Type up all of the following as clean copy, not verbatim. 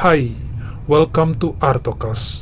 Hai, welcome to Artocles.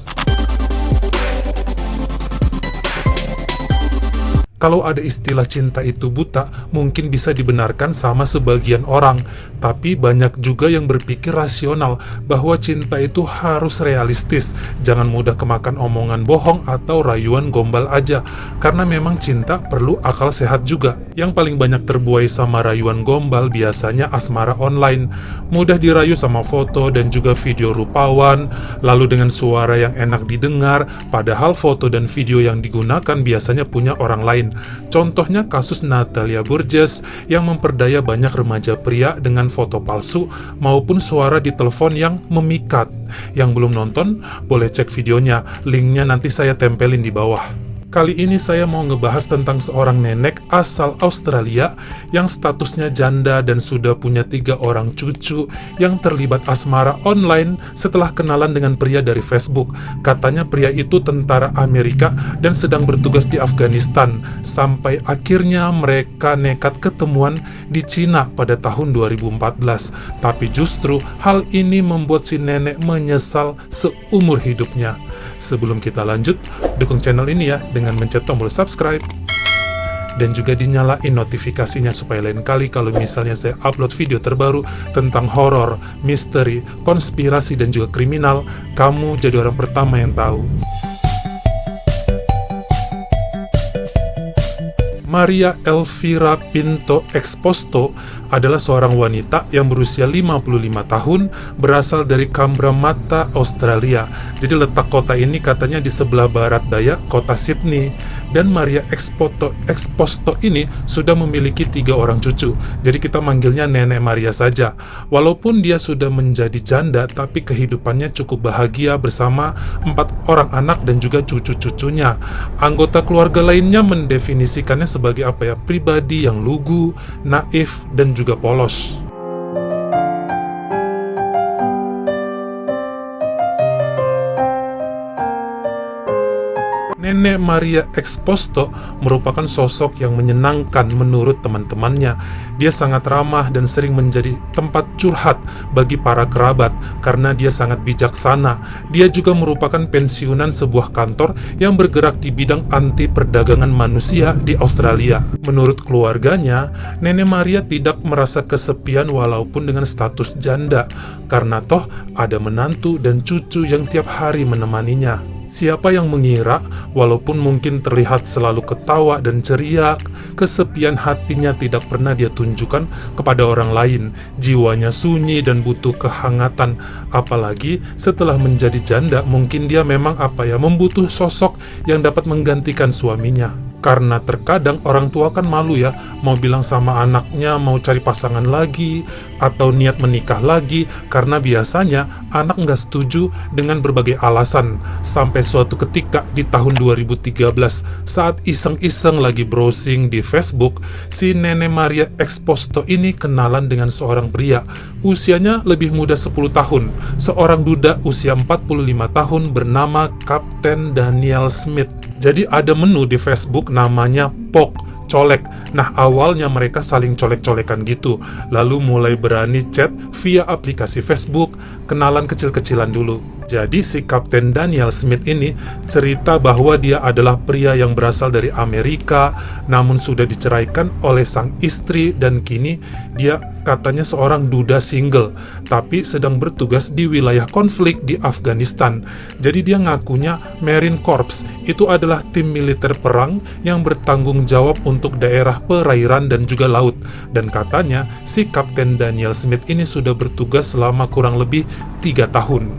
Kalau ada istilah cinta itu buta, mungkin bisa dibenarkan sama sebagian orang, tapi banyak juga yang berpikir rasional bahwa cinta itu harus realistis, jangan mudah kemakan omongan bohong atau rayuan gombal aja, karena memang cinta perlu akal sehat juga. Yang paling banyak terbuai sama rayuan gombal biasanya asmara online, mudah dirayu sama foto dan juga video rupawan, lalu dengan suara yang enak didengar, padahal foto dan video yang digunakan biasanya punya orang lain. Contohnya kasus Natalia Burgess yang memperdaya banyak remaja pria dengan foto palsu maupun suara di telepon yang memikat. Yang belum nonton, boleh cek videonya, linknya nanti saya tempelin di bawah. Kali ini saya mau ngebahas tentang seorang nenek asal Australia yang statusnya janda dan sudah punya 3 orang cucu yang terlibat asmara online setelah kenalan dengan pria dari Facebook. Katanya pria itu tentara Amerika dan sedang bertugas di Afghanistan, sampai akhirnya mereka nekat ketemuan di Cina pada tahun 2014. Tapi justru hal ini membuat si nenek menyesal seumur hidupnya. Sebelum kita lanjut, dukung channel ini ya dengan mencet tombol subscribe dan juga dinyalain notifikasinya supaya lain kali kalau misalnya saya upload video terbaru tentang horor, misteri, konspirasi dan juga kriminal, kamu jadi orang pertama yang tahu. Maria Elvira Pinto Exposto adalah seorang wanita yang berusia 55 tahun, berasal dari Cabramatta, Australia. Jadi letak kota ini katanya di sebelah barat daya kota Sydney. Dan Maria Exposto ini sudah memiliki 3 orang cucu. Jadi kita manggilnya Nenek Maria saja. Walaupun dia sudah menjadi janda, tapi kehidupannya cukup bahagia bersama 4 orang anak dan juga cucu-cucunya. Anggota keluarga lainnya mendefinisikannya sebagai pribadi yang lugu, naif, dan juga polos. Nenek Maria Exposto merupakan sosok yang menyenangkan menurut teman-temannya. Dia sangat ramah dan sering menjadi tempat curhat bagi para kerabat karena dia sangat bijaksana. Dia juga merupakan pensiunan sebuah kantor yang bergerak di bidang anti perdagangan manusia di Australia. Menurut keluarganya, Nenek Maria tidak merasa kesepian walaupun dengan status janda, karena toh ada menantu dan cucu yang tiap hari menemaninya. Siapa yang mengira, walaupun mungkin terlihat selalu ketawa dan ceria, kesepian hatinya tidak pernah dia tunjukkan kepada orang lain. Jiwanya sunyi dan butuh kehangatan. Apalagi setelah menjadi janda, mungkin dia memang membutuh sosok yang dapat menggantikan suaminya. Karena terkadang orang tua kan malu ya, mau bilang sama anaknya mau cari pasangan lagi, atau niat menikah lagi, karena biasanya anak nggak setuju dengan berbagai alasan. Sampai suatu ketika di tahun 2013, saat iseng-iseng lagi browsing di Facebook, si Nenek Maria Exposto ini kenalan dengan seorang pria, usianya lebih muda 10 tahun, seorang duda usia 45 tahun bernama Kapten Daniel Smith. Jadi ada menu di Facebook namanya Pok, colek. Nah, awalnya mereka saling colek-colekan gitu, lalu mulai berani chat via aplikasi Facebook, kenalan kecil-kecilan dulu. Jadi si Kapten Daniel Smith ini cerita bahwa dia adalah pria yang berasal dari Amerika, namun sudah diceraikan oleh sang istri dan kini dia katanya seorang duda single, tapi sedang bertugas di wilayah konflik di Afghanistan. Jadi dia ngakunya Marine Corps, itu adalah tim militer perang yang bertanggung jawab untuk daerah perairan dan juga laut. Dan katanya si Kapten Daniel Smith ini sudah bertugas selama kurang lebih 3 tahun.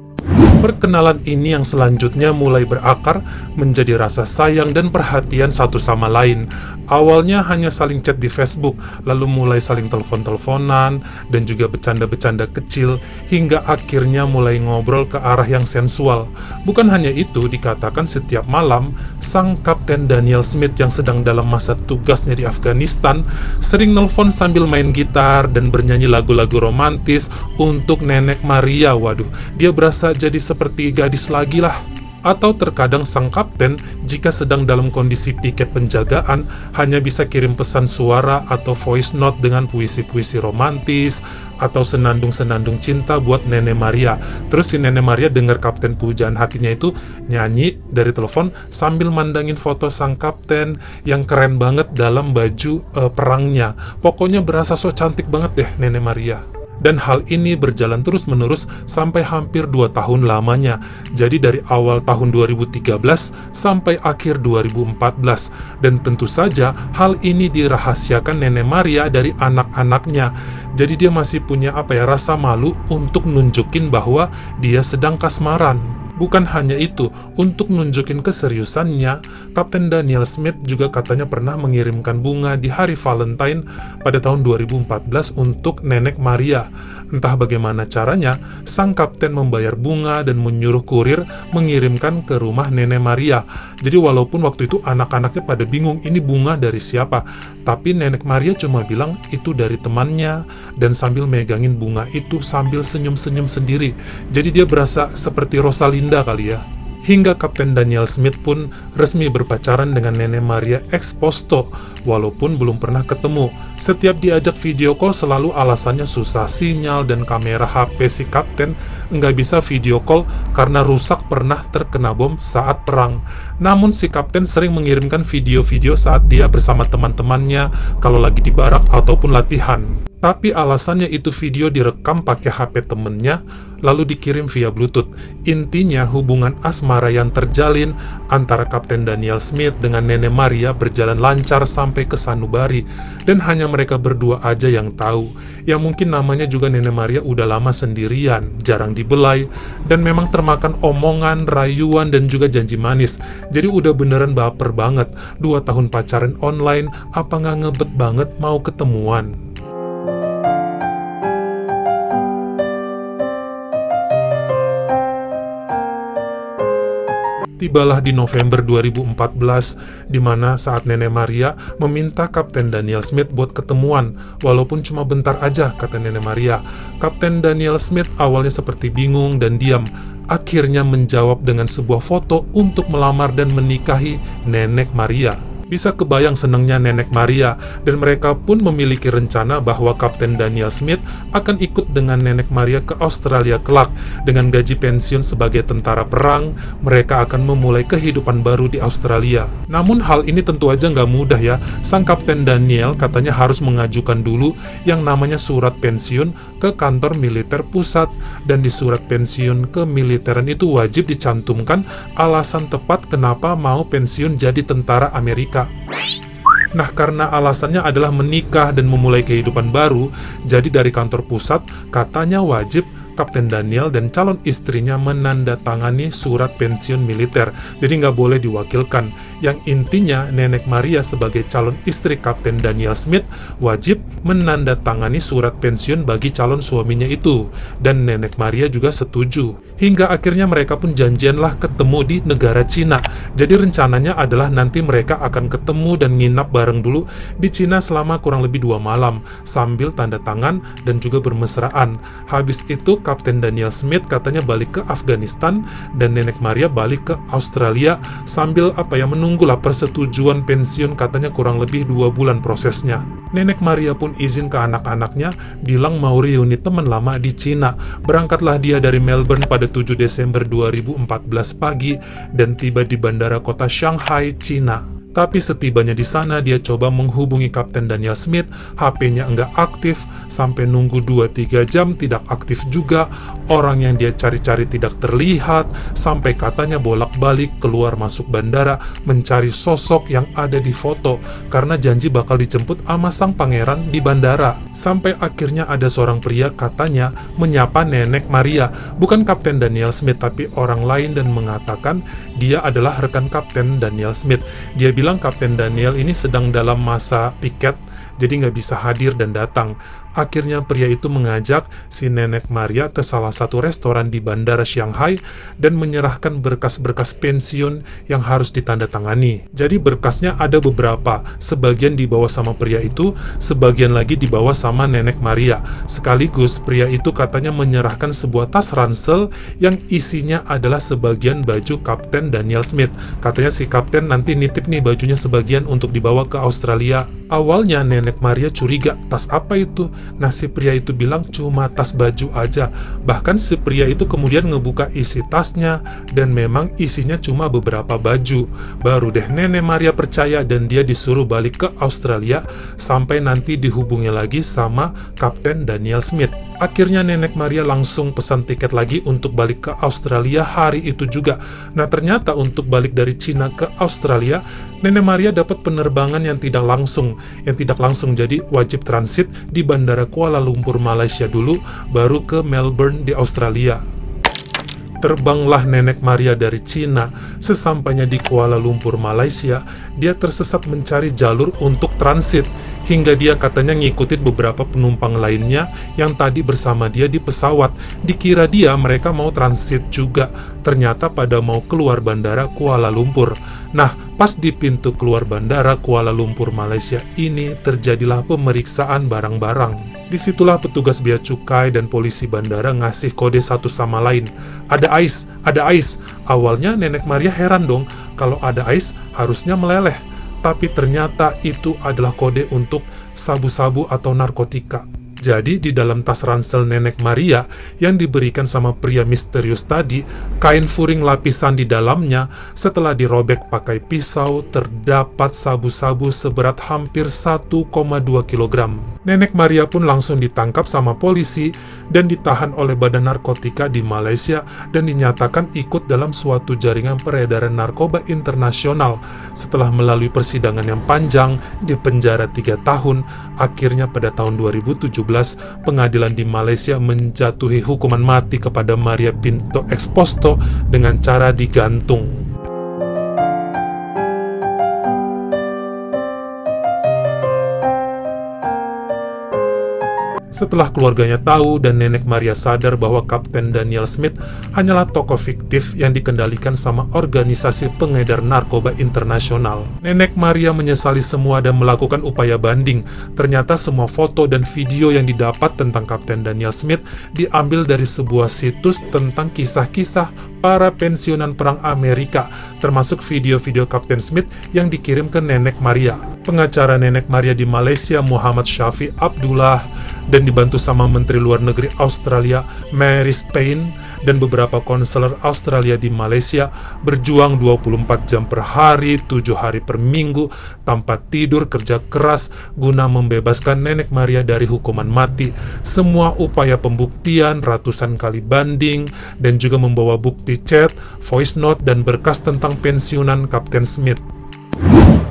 Perkenalan ini yang selanjutnya mulai berakar menjadi rasa sayang dan perhatian satu sama lain. Awalnya hanya saling chat di Facebook, lalu mulai saling telepon-teleponan dan juga bercanda-bercanda kecil, hingga akhirnya mulai ngobrol ke arah yang sensual. Bukan hanya itu, dikatakan setiap malam, sang Kapten Daniel Smith yang sedang dalam masa tugasnya di Afghanistan sering nelpon sambil main gitar dan bernyanyi lagu-lagu romantis untuk Nenek Maria. Waduh, dia berasa jadi seperti gadis lagi lah. Atau terkadang sang kapten jika sedang dalam kondisi piket penjagaan hanya bisa kirim pesan suara atau voice note dengan puisi-puisi romantis atau senandung-senandung cinta buat Nenek Maria. Terus si Nenek Maria dengar kapten pujaan hatinya itu nyanyi dari telepon sambil mandangin foto sang kapten yang keren banget dalam baju perangnya. Pokoknya berasa so cantik banget deh Nenek Maria. Dan hal ini berjalan terus-menerus sampai hampir 2 tahun lamanya. Jadi dari awal tahun 2013 sampai akhir 2014. Dan tentu saja hal ini dirahasiakan Nenek Maria dari anak-anaknya. Jadi dia masih punya rasa malu untuk nunjukin bahwa dia sedang kasmaran. Bukan hanya itu, untuk nunjukin keseriusannya, Kapten Daniel Smith juga katanya pernah mengirimkan bunga di hari Valentine pada tahun 2014 untuk Nenek Maria. Entah bagaimana caranya, sang kapten membayar bunga dan menyuruh kurir mengirimkan ke rumah Nenek Maria. Jadi walaupun waktu itu anak-anaknya pada bingung ini bunga dari siapa, tapi Nenek Maria cuma bilang itu dari temannya dan sambil megangin bunga itu sambil senyum-senyum sendiri. Jadi dia berasa seperti Rosalinda kali ya. Hingga Kapten Daniel Smith pun resmi berpacaran dengan Nenek Maria ex posto, walaupun belum pernah ketemu. Setiap diajak video call selalu alasannya susah sinyal dan kamera HP si Kapten nggak bisa video call karena rusak pernah terkena bom saat perang. Namun si Kapten sering mengirimkan video-video saat dia bersama teman-temannya kalau lagi di barak ataupun latihan. Tapi alasannya itu video direkam pakai HP temennya, lalu dikirim via Bluetooth. Intinya hubungan asmara yang terjalin antara Kapten Daniel Smith dengan Nenek Maria berjalan lancar sampai ke sanubari. Dan hanya mereka berdua aja yang tahu. Ya mungkin namanya juga Nenek Maria udah lama sendirian, jarang dibelai, dan memang termakan omongan, rayuan, dan juga janji manis. Jadi udah beneran baper banget. 2 tahun pacaran online, apa nggak ngebet banget mau ketemuan? Tibalah di November 2014, di mana saat Nenek Maria meminta Kapten Daniel Smith buat ketemuan, walaupun cuma bentar aja, kata Nenek Maria. Kapten Daniel Smith awalnya seperti bingung dan diam, akhirnya menjawab dengan sebuah foto untuk melamar dan menikahi Nenek Maria. Bisa kebayang senangnya Nenek Maria, dan mereka pun memiliki rencana bahwa Kapten Daniel Smith akan ikut dengan Nenek Maria ke Australia kelak. Dengan gaji pensiun sebagai tentara perang, mereka akan memulai kehidupan baru di Australia. Namun hal ini tentu aja nggak mudah ya. Sang Kapten Daniel katanya harus mengajukan dulu yang namanya surat pensiun ke kantor militer pusat, dan di surat pensiun kemiliteran itu wajib dicantumkan alasan tepat kenapa mau pensiun jadi tentara Amerika. Nah, karena alasannya adalah menikah dan memulai kehidupan baru, jadi dari kantor pusat katanya wajib Kapten Daniel dan calon istrinya menandatangani surat pensiun militer. Jadi nggak boleh diwakilkan. Yang intinya Nenek Maria sebagai calon istri Kapten Daniel Smith wajib menandatangani surat pensiun bagi calon suaminya itu. Dan Nenek Maria juga setuju. Hingga akhirnya mereka pun janjianlah ketemu di negara Cina. Jadi rencananya adalah nanti mereka akan ketemu dan nginap bareng dulu di Cina selama kurang lebih 2 malam sambil tanda tangan dan juga bermesraan. Habis itu Kapten Daniel Smith katanya balik ke Afghanistan dan Nenek Maria balik ke Australia sambil menunggulah persetujuan pensiun, katanya kurang lebih 2 bulan prosesnya. Nenek Maria pun izin ke anak-anaknya, bilang mau reuni teman lama di Cina. Berangkatlah dia dari Melbourne pada 7 Desember 2014 pagi dan tiba di bandara kota Shanghai, Cina. Tapi setibanya di sana, dia coba menghubungi Kapten Daniel Smith, HP-nya enggak aktif, sampai nunggu 2-3 jam tidak aktif juga, orang yang dia cari-cari tidak terlihat, sampai katanya bolak-balik keluar masuk bandara, mencari sosok yang ada di foto, karena janji bakal dijemput sama sang pangeran di bandara. Sampai akhirnya ada seorang pria katanya menyapa Nenek Maria, bukan Kapten Daniel Smith, tapi orang lain, dan mengatakan dia adalah rekan Kapten Daniel Smith. Dia bilang Kapten Daniel ini sedang dalam masa piket, jadi nggak bisa hadir dan datang. Akhirnya pria itu mengajak si Nenek Maria ke salah satu restoran di bandara Shanghai dan menyerahkan berkas-berkas pensiun yang harus ditandatangani. Jadi berkasnya ada beberapa, sebagian dibawa sama pria itu, sebagian lagi dibawa sama Nenek Maria. Sekaligus pria itu katanya menyerahkan sebuah tas ransel yang isinya adalah sebagian baju Kapten Daniel Smith. Katanya si Kapten nanti nitip nih bajunya sebagian untuk dibawa ke Australia. Awalnya Nenek Maria curiga, tas apa itu? Nah, si pria itu bilang cuma tas baju aja. Bahkan si pria itu kemudian ngebuka isi tasnya dan memang isinya cuma beberapa baju. Baru deh Nenek Maria percaya dan dia disuruh balik ke Australia sampai nanti dihubungi lagi sama Kapten Daniel Smith. Akhirnya Nenek Maria langsung pesan tiket lagi untuk balik ke Australia hari itu juga. Nah, ternyata untuk balik dari Cina ke Australia, Nenek Maria dapat penerbangan yang tidak langsung. Jadi wajib transit di Bandara Kuala Lumpur, Malaysia dulu, baru ke Melbourne di Australia. Terbanglah Nenek Maria dari Cina. Sesampainya di Kuala Lumpur, Malaysia, dia tersesat mencari jalur untuk transit, hingga dia katanya ngikutin beberapa penumpang lainnya yang tadi bersama dia di pesawat. Dikira dia mereka mau transit juga, ternyata pada mau keluar bandara Kuala Lumpur. Nah, pas di pintu keluar bandara Kuala Lumpur, Malaysia ini terjadilah pemeriksaan barang-barang. Disitulah petugas bea cukai dan polisi bandara ngasih kode satu sama lain. Ada ais, ada ais. Awalnya Nenek Maria heran dong, kalau ada ais harusnya meleleh. Tapi ternyata itu adalah kode untuk sabu-sabu atau narkotika. Jadi di dalam tas ransel Nenek Maria yang diberikan sama pria misterius tadi, kain furing lapisan di dalamnya, setelah dirobek pakai pisau, terdapat sabu-sabu seberat hampir 1,2 kg. Nenek Maria pun langsung ditangkap sama polisi dan ditahan oleh Badan Narkotika di Malaysia dan dinyatakan ikut dalam suatu jaringan peredaran narkoba internasional. Setelah melalui persidangan yang panjang, di penjara 3 tahun, akhirnya pada tahun 2017, pengadilan di Malaysia menjatuhi hukuman mati kepada Maria Pinto Exposto dengan cara digantung. Setelah keluarganya tahu dan Nenek Maria sadar bahwa Kapten Daniel Smith hanyalah tokoh fiktif yang dikendalikan sama organisasi pengedar narkoba internasional, Nenek Maria menyesali semua dan melakukan upaya banding. Ternyata semua foto dan video yang didapat tentang Kapten Daniel Smith diambil dari sebuah situs tentang kisah-kisah para pensiunan perang Amerika, termasuk video-video Kapten Smith yang dikirim ke Nenek Maria. Pengacara Nenek Maria di Malaysia, Muhammad Syafi Abdullah, dan dibantu sama Menteri Luar Negeri Australia, Mary Spain, dan beberapa konselor Australia di Malaysia, berjuang 24 jam per hari, 7 hari per minggu, tanpa tidur, kerja keras, guna membebaskan Nenek Maria dari hukuman mati. Semua upaya pembuktian, ratusan kali banding, dan juga membawa bukti chat, voice note, dan berkas tentang pensiunan Kapten Smith.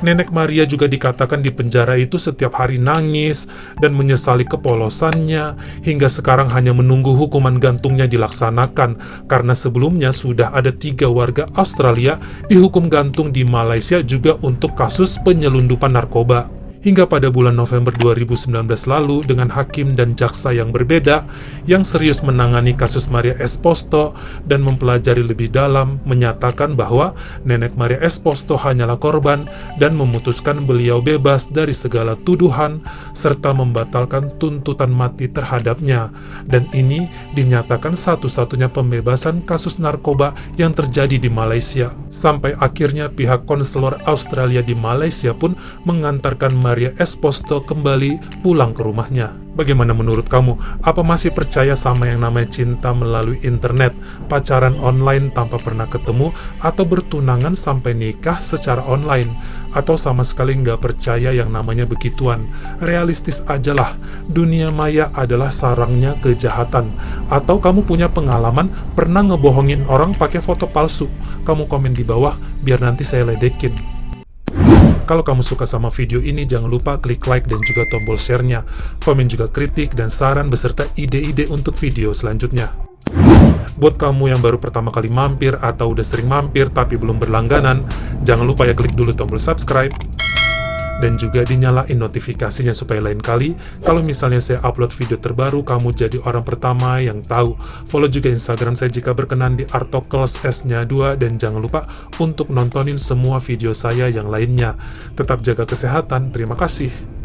Nenek Maria juga dikatakan di penjara itu setiap hari nangis dan menyesali kepolosannya, hingga sekarang hanya menunggu hukuman gantungnya dilaksanakan, karena sebelumnya sudah ada 3 warga Australia dihukum gantung di Malaysia juga untuk kasus penyelundupan narkoba. Hingga pada bulan November 2019 lalu, dengan hakim dan jaksa yang berbeda, yang serius menangani kasus Maria Exposto dan mempelajari lebih dalam, menyatakan bahwa Nenek Maria Exposto hanyalah korban dan memutuskan beliau bebas dari segala tuduhan, serta membatalkan tuntutan mati terhadapnya. Dan ini dinyatakan satu-satunya pembebasan kasus narkoba yang terjadi di Malaysia. Sampai akhirnya pihak konselor Australia di Malaysia pun mengantarkan Maria Exposto kembali pulang ke rumahnya. Bagaimana menurut kamu? Apa masih percaya sama yang namanya cinta melalui internet, pacaran online tanpa pernah ketemu, atau bertunangan sampai nikah secara online? Atau sama sekali nggak percaya yang namanya begituan? Realistis ajalah, dunia maya adalah sarangnya kejahatan. Atau kamu punya pengalaman pernah ngebohongin orang pakai foto palsu? Kamu komen di bawah biar nanti saya ledekin. Kalau kamu suka sama video ini, jangan lupa klik like dan juga tombol share-nya. Komen juga kritik dan saran beserta ide-ide untuk video selanjutnya. Buat kamu yang baru pertama kali mampir atau udah sering mampir tapi belum berlangganan, jangan lupa ya klik dulu tombol subscribe. dan juga dinyalain notifikasinya supaya lain kali kalau misalnya saya upload video terbaru, kamu jadi orang pertama yang tahu. Follow juga Instagram saya jika berkenan di Artokels S-nya 2, dan jangan lupa untuk nontonin semua video saya yang lainnya. Tetap jaga kesehatan, terima kasih.